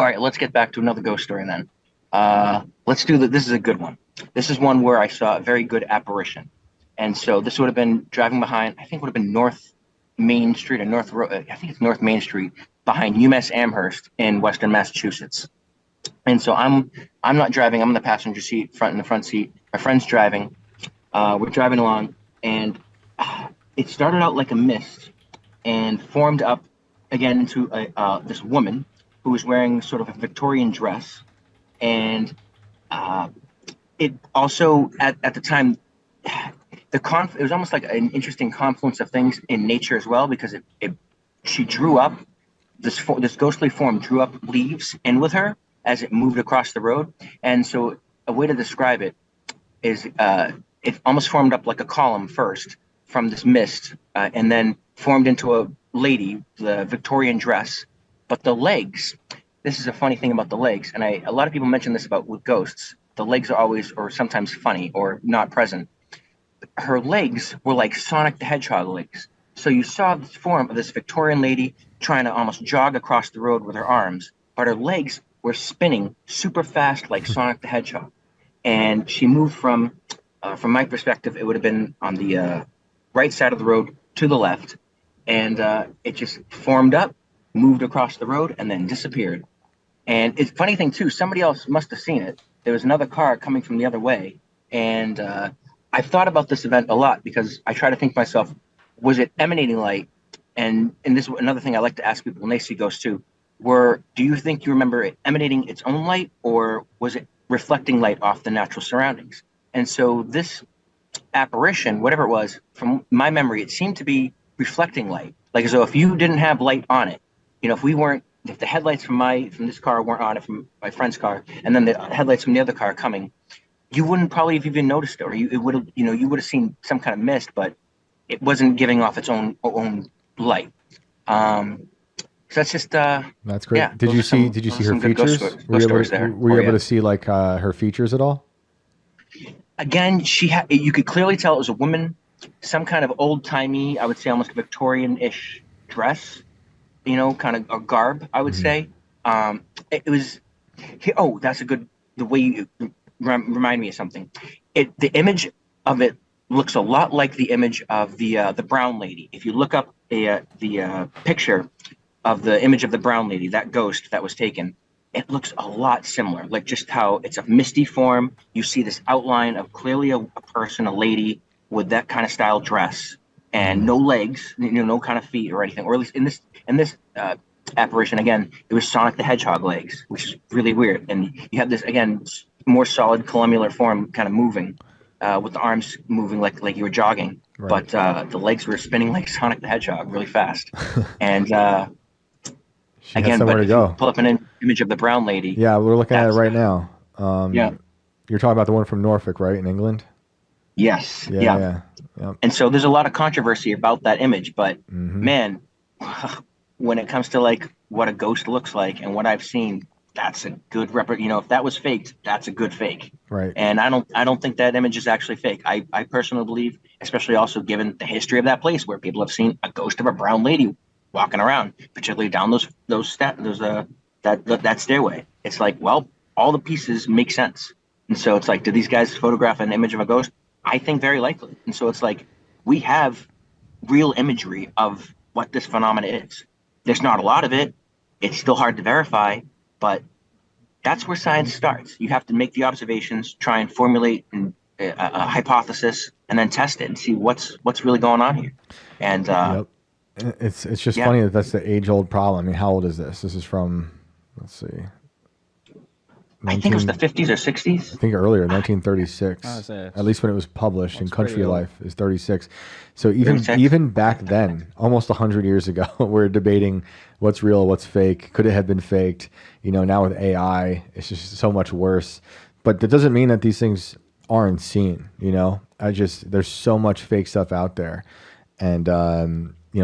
All right, let's get back to another ghost story then. Let's do this is a good one. This is one where I saw a very good apparition. And so this would have been driving behind, I think it would have been North Main Street or North Road, I think it's North Main Street behind UMass Amherst in Western Massachusetts. And so I'm not driving, I'm in the passenger seat, in the front seat. My friend's driving. We're driving along, and it started out like a mist and formed up again into this woman who was wearing sort of a Victorian dress. And it also, at the time, it was almost like an interesting confluence of things in nature as well, because she drew up, this ghostly form drew up leaves in with her as it moved across the road. And so a way to describe it is it almost formed up like a column first from this mist, and then formed into a lady, the Victorian dress. But the legs, this is a funny thing about the legs, and a lot of people mention this about with ghosts. The legs are always, or sometimes funny, or not present. Her legs were like Sonic the Hedgehog legs. So you saw this form of this Victorian lady trying to almost jog across the road with her arms, but her legs were spinning super fast like Sonic the Hedgehog. And she moved from my perspective, it would have been on the right side of the road to the left, and it just formed up, moved across the road, and then disappeared. And it's funny thing too, somebody else must have seen it. There was another car coming from the other way, and I've thought about this event a lot because I try to think to myself, was it emanating light? And this is another thing I like to ask people when they see ghosts too. Do you think you remember it emanating its own light, or was it reflecting light off the natural surroundings? And so this apparition, whatever it was, from my memory, it seemed to be reflecting light. Like as though if you didn't have light on it, if the headlights from this car weren't on it, from my friend's car, and then the headlights from the other car coming, you wouldn't probably have even noticed it, or you would have seen some kind of mist, but it wasn't giving off its own light. So that's just that's great. Yeah, did you see her features? Were you able to see like her features at all? Again, you could clearly tell it was a woman, some kind of old-timey, I would say almost Victorian-ish dress, kind of a garb, I would say. It was, that's the way you remind me of something. The image of it looks a lot like the image of the brown lady. If you look up the picture of the image of the brown lady, that ghost that was taken, it looks a lot similar, like just how it's a misty form. You see this outline of clearly a person, a lady with that kind of style dress and no legs, no kind of feet or anything. Or at least in this apparition, again, it was Sonic the Hedgehog legs, which is really weird. And you have this, again, more solid columnar form kind of moving, with the arms moving like you were jogging. Right. But the legs were spinning like Sonic the Hedgehog really fast. And again, but if you pull up an image of the brown lady. Yeah, we're looking at it right now. Yeah. You're talking about the one from Norfolk, right, in England? Yes. Yeah. And so there's a lot of controversy about that image, but man, when it comes to like what a ghost looks like and what I've seen, that's a good if that was faked, that's a good fake. Right. And I don't think that image is actually fake. I personally believe, especially also given the history of that place where people have seen a ghost of a brown lady walking around, particularly down that stairway. It's like, well, all the pieces make sense. And so it's like, did these guys photograph an image of a ghost? I think very likely. And so it's like, we have real imagery of what this phenomena is. There's not a lot of it. It's still hard to verify, but that's where science starts. You have to make the observations, try and formulate a hypothesis, and then test it and see what's really going on here. And yep. It's just funny that's the age-old problem. I mean, how old is this? This is from, let's see. I think it was the 50s or 60s. I think earlier, 1936. At least when it was published in Country Life is 36. So even back then, almost 100 years ago, we're debating what's real, what's fake. Could it have been faked? Now with AI, it's just so much worse. But that doesn't mean that these things aren't seen. There's so much fake stuff out there, and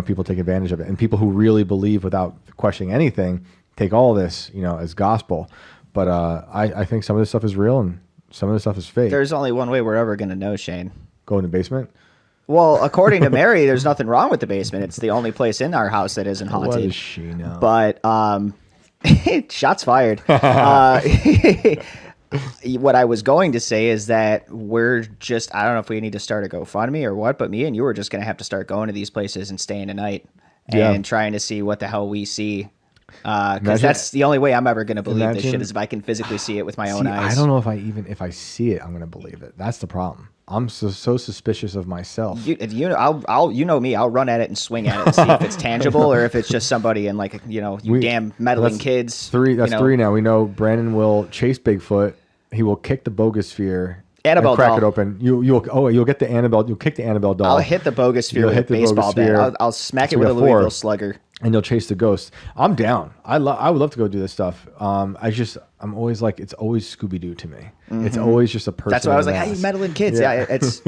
people take advantage of it. And people who really believe without questioning anything take all this, as gospel. But I think some of this stuff is real and some of this stuff is fake. There's only one way we're ever going to know, Shane. Go in the basement? Well, according to Mary, there's nothing wrong with the basement. It's the only place in our house that isn't haunted. What does she know? But Shots fired. What I was going to say is that we're just, I don't know if we need to start a GoFundMe or what, but me and you are just going to have to start going to these places and staying a night and trying to see what the hell we see. Because that's the only way I'm ever going to believe this shit is if I can physically see it with my own eyes. I don't know if I see it, I'm going to believe it. That's the problem. I'm so suspicious of myself. You know me. I'll run at it and swing at it and see if it's tangible or if it's just somebody and like damn meddling kids. Three now. We know Brandon will chase Bigfoot. He will kick the bogosphere. Annabelle and crack doll. it open. You'll get the Annabelle. You'll kick the Annabelle doll. I'll hit the bogosphere with a baseball bat. I'll smack it with a Louisville Slugger. And you'll chase the ghost. I'm down. I would love to go do this stuff. I'm always like, it's always Scooby Doo to me. Mm-hmm. It's always just a person. That's why I was like, hey, you meddling kids. Yeah,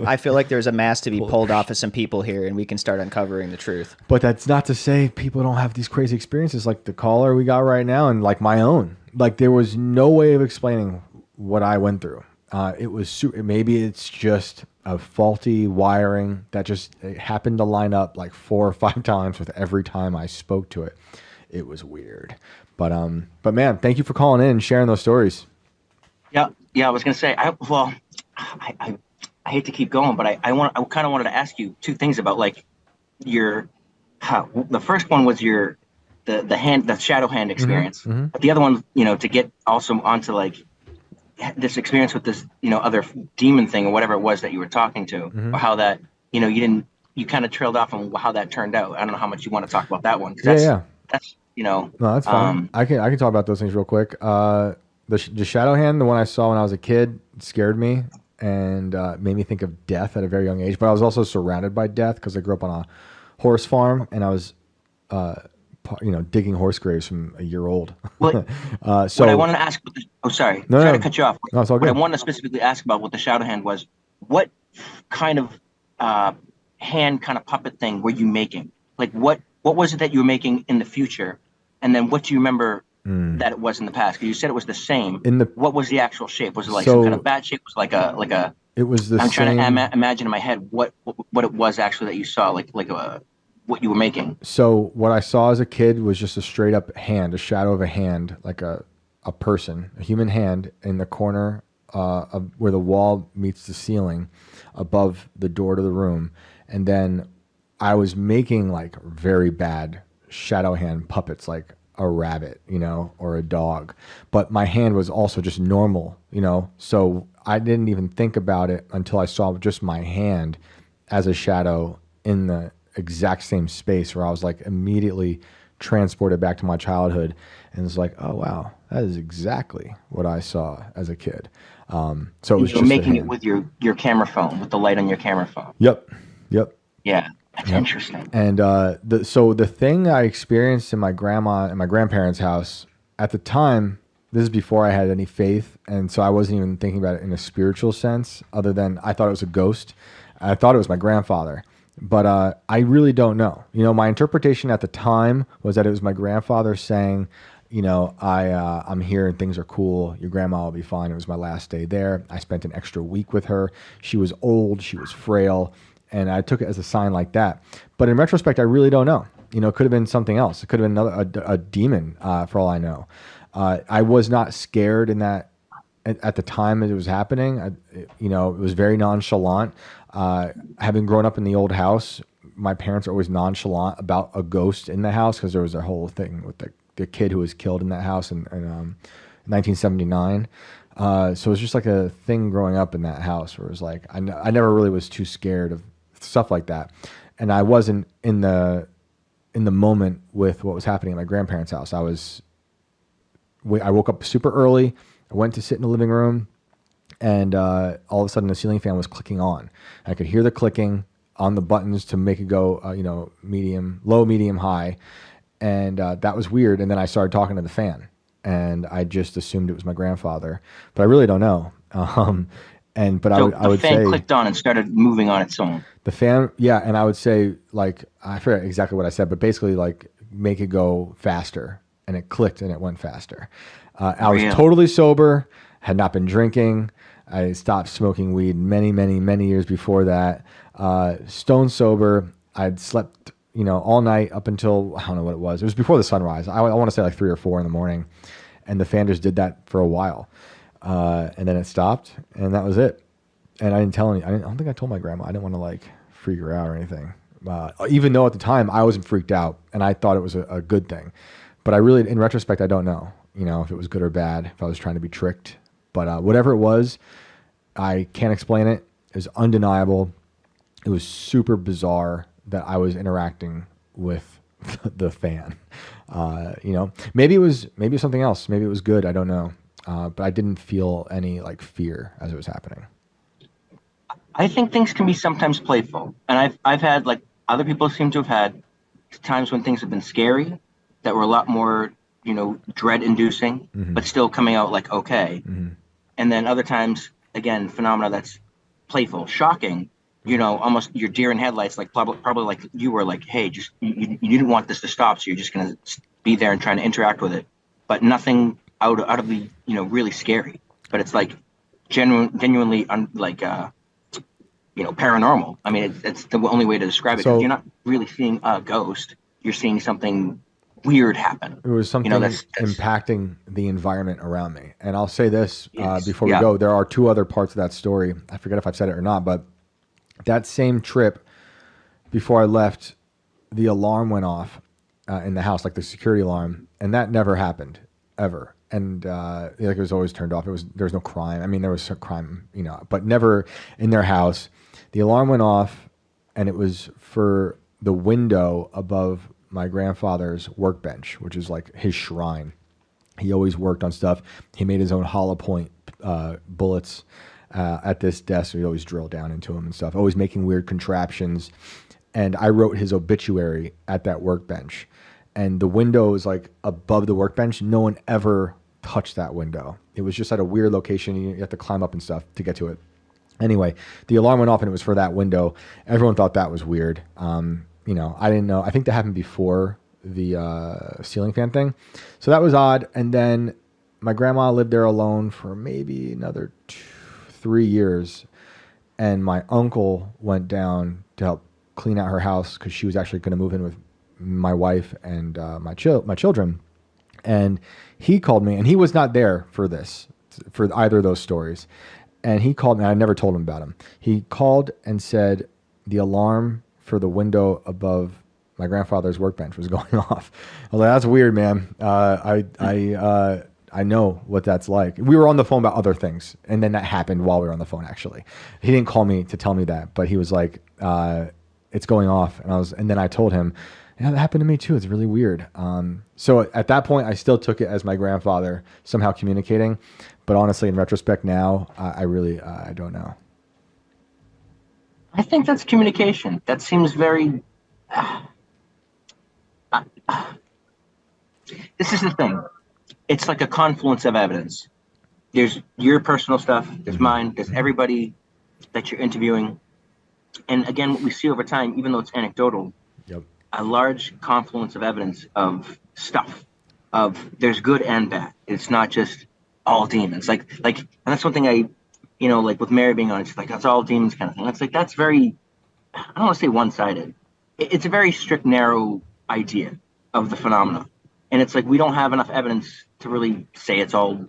I feel like there's a mask to be pulled off of some people here, and we can start uncovering the truth. But that's not to say people don't have these crazy experiences like the caller we got right now, and like my own. Like there was no way of explaining what I went through. Maybe it's just a faulty wiring that just happened to line up like 4 or 5 times with every time I spoke to it. It was weird, but man, thank you for calling in and sharing those stories. Yeah. I was gonna say, I hate to keep going, but I kind of wanted to ask you 2 things about like the first one was the shadow hand experience, mm-hmm. But the other one, to get also onto like this experience with this, other demon thing or whatever it was that you were talking to, mm-hmm. or how that, you kind of trailed off on how that turned out. I don't know how much you want to talk about that one. That's, no, that's fine. I can talk about those things real quick. The shadow hand, the one I saw when I was a kid, scared me and made me think of death at a very young age. But I was also surrounded by death because I grew up on a horse farm and I was, digging horse graves from a year old. What I wanted to ask, sorry to cut you off. No, it's all good. What I wanted to specifically ask about what the shadow hand was, what kind of hand kind of puppet thing were you making? Like what was it that you were making in the future? And then what do you remember that it was in the past? Because you said it was the same. What was the actual shape? Was it like some kind of bat shape? Was it like a It was the I'm same. trying to imagine in my head what it was actually that you saw, like what you were making. So what I saw as a kid was just a straight up hand, a shadow of a hand, like a person, a human hand in the corner of where the wall meets the ceiling above the door to the room. And then I was making like very bad shadow hand puppets, like a rabbit, or a dog. But my hand was also just normal, so I didn't even think about it until I saw just my hand as a shadow in the exact same space, where I was like immediately transported back to my childhood and it's like, oh wow, that is exactly what I saw as a kid. So it was just making it with your camera phone, with the light on your camera phone. Yep. Yeah, that's interesting. And the thing I experienced in my grandma and my grandparents' house at the time, this is before I had any faith, and so I wasn't even thinking about it in a spiritual sense, other than I thought it was a ghost. I thought it was my grandfather. But I really don't know. My interpretation at the time was that it was my grandfather saying, I'm here and things are cool. Your grandma will be fine. It was my last day there. I spent an extra week with her. She was old. She was frail. And I took it as a sign like that. But in retrospect, I really don't know. It could have been something else. It could have been a demon for all I know. I was not scared in that at the time that it was happening. It was very nonchalant. Having grown up in the old house, my parents are always nonchalant about a ghost in the house because there was a whole thing with the kid who was killed in that house in 1979. So it was just like a thing growing up in that house where it was like, I never really was too scared of stuff like that. And I wasn't in the moment with what was happening at my grandparents' house. I woke up super early. I went to sit in the living room. And all of a sudden, the ceiling fan was clicking on. I could hear the clicking on the buttons to make it go, medium, low, medium, high. And that was weird. And then I started talking to the fan. And I just assumed it was my grandfather. But I really don't know. I would say... the fan clicked on and started moving on its own. The fan, yeah. And I would say, like, I forget exactly what I said, but basically, like, make it go faster. And it clicked and it went faster. I was totally sober, had not been drinking. I stopped smoking weed many, many, many years before that. Stone sober. I'd slept all night up until, I don't know what it was. It was before the sunrise. I want to say like 3 or 4 in the morning. And the fan just did that for a while. And then it stopped, and that was it. And I didn't tell any, I don't think I told my grandma. I didn't want to like freak her out or anything. Even though at the time I wasn't freaked out and I thought it was a good thing. But I really, in retrospect, I don't know, if it was good or bad, if I was trying to be tricked. But whatever it was, I can't explain it. It was undeniable. It was super bizarre that I was interacting with the fan. Maybe it was something else. Maybe it was good. I don't know. But I didn't feel any like fear as it was happening. I think things can be sometimes playful, and I've had, like other people seem to have had, times when things have been scary that were a lot more, dread-inducing, but still coming out like okay. And then other times, again, phenomena that's playful, shocking, almost your deer in headlights, like probably like you were like, hey, just you didn't want this to stop, so you're just gonna be there and trying to interact with it, but nothing out of the really scary. But it's like genuinely paranormal. I mean, it's the only way to describe it. So, you're not really seeing a ghost. You're seeing something weird happen. It was something that's impacting the environment around me. And I'll say this before we go. There are 2 other parts of that story. I forget if I've said it or not, but that same trip, before I left, the alarm went off in the house, like the security alarm, and that never happened, ever. And it was always turned off. There was no crime. I mean, there was some crime, but never in their house. The alarm went off, and it was for the window above my grandfather's workbench, which is like his shrine. He always worked on stuff. He made his own hollow point bullets at this desk. So he'd always drill down into them and stuff, always making weird contraptions. And I wrote his obituary at that workbench. And the window was like above the workbench. No one ever touched that window. It was just at a weird location. You have to climb up and stuff to get to it. Anyway, the alarm went off and it was for that window. Everyone thought that was weird. I didn't know. I think that happened before the ceiling fan thing. So that was odd. And then my grandma lived there alone for maybe another 3 years. And my uncle went down to help clean out her house because she was actually going to move in with my wife and my children. And he called me, and he was not there for either of those stories. And he called me, and I never told him about him. He called and said the alarm for the window above my grandfather's workbench was going off. I was like, that's weird, man. I know what that's like. We were on the phone about other things, and then that happened while we were on the phone, actually. He didn't call me to tell me that, but he was like, it's going off. And then I told him, yeah, that happened to me too. It's really weird. So at that point, I still took it as my grandfather somehow communicating. But honestly, in retrospect now, I really don't know. I think that's communication. That seems very... this is the thing. It's like a confluence of evidence. There's your personal stuff. There's mine. There's everybody that you're interviewing. And again, what we see over time, even though it's anecdotal, a large confluence of evidence of stuff. There's good and bad. It's not just all demons. Like, and that's one thing like with Mary being on, it's like, that's all demons kind of thing. It's like, that's very, I don't want to say one-sided. It's a very strict, narrow idea of the phenomena. And it's like, we don't have enough evidence to really say it's all,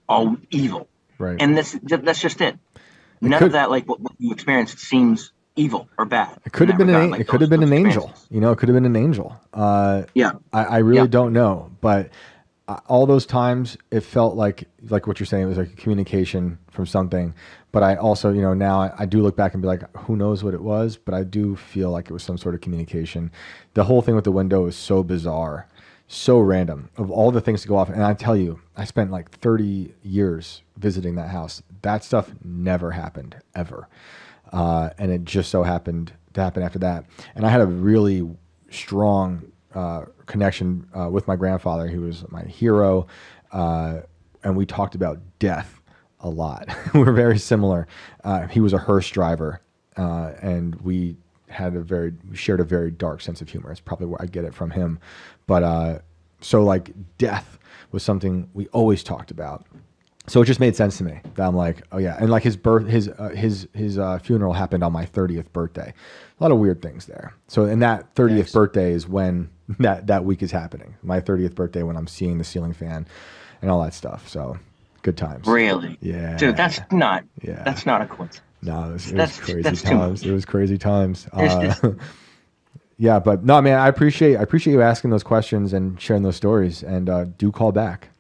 all evil. Right. And that's just it. None of that, like what you experienced, seems evil or bad. It could have been an angel. It could have been an angel. It could have been an angel. I really don't know. But all those times, it felt like what you're saying, it was like a communication from something. But I also, now I do look back and be like, who knows what it was? But I do feel like it was some sort of communication. The whole thing with the window is so bizarre, so random. Of all the things to go off, and I tell you, I spent like 30 years visiting that house. That stuff never happened, ever. And it just so happened to happen after that. And I had a really strong connection with my grandfather. He was my hero. And we talked about death a lot. We were very similar. He was a hearse driver. And we shared a very dark sense of humor. It's probably where I get it from him. But so like death was something we always talked about. So it just made sense to me that I'm like, oh yeah. And like his funeral happened on my 30th birthday. A lot of weird things there. So, and that 30th birthday is when that week is happening. My 30th birthday, when I'm seeing the ceiling fan and all that stuff. So good times. Really? Yeah. Dude, that's not a coincidence. No, it was crazy times. It was crazy times. Yeah, but no, man, I appreciate you asking those questions and sharing those stories, and do call back.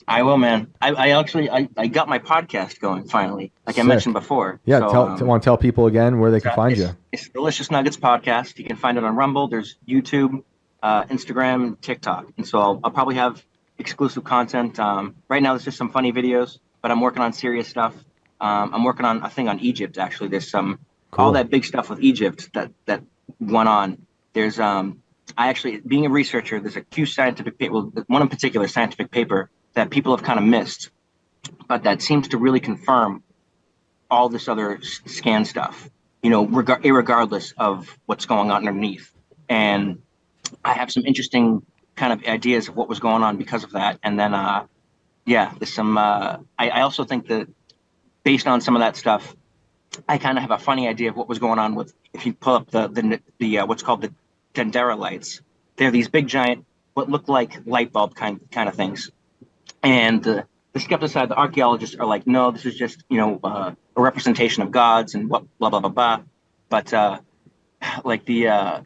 I will, man. I actually got my podcast going finally, like Sick. I mentioned before. Yeah, so, want to tell people again where they can find you. It's Delicious Nuggets Podcast. You can find it on Rumble. There's YouTube, Instagram, TikTok, and so I'll probably have exclusive content. Right now, there's just some funny videos, but I'm working on serious stuff. I'm working on a thing on Egypt. Actually, there's some all that big stuff with Egypt that went on. There's I actually, being a researcher, there's a few scientific paper, one in particular scientific paper that people have kind of missed, but that seems to really confirm all this other scan stuff, you know, irregardless of what's going on underneath. And I have some interesting kind of ideas of what was going on because of that. And then, there's some, I also think that based on some of that stuff, I kind of have a funny idea of what was going on with, if you pull up the what's called the dendera lights. They're these big giant, what look like light bulb kind of things. And the skeptic side, the archaeologists are like, no, this is just, you know, a representation of gods and what, blah, blah, blah, blah. But like the, I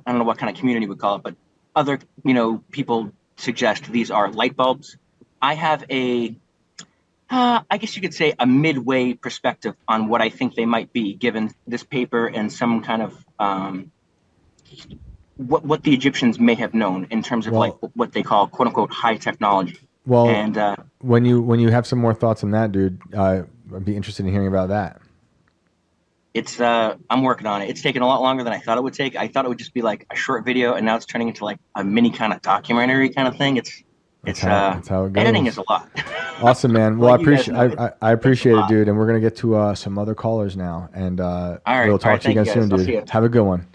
don't know what kind of community we call it, but other, you know, people suggest these are light bulbs. I have I guess you could say a midway perspective on what I think they might be, given this paper and some kind of what the Egyptians may have known in terms of like what they call quote unquote high technology. Well, and when you have some more thoughts on that, dude, I'd be interested in hearing about that. It's I'm working on it. It's taken a lot longer than I thought it would take. I thought it would just be like a short video, and now it's turning into like a mini kind of documentary kind of thing. That's how it goes. Editing is a lot. Awesome, man. Well, I appreciate it, dude. And we're gonna get to some other callers now, and we'll talk to you again soon, dude. Have a good one.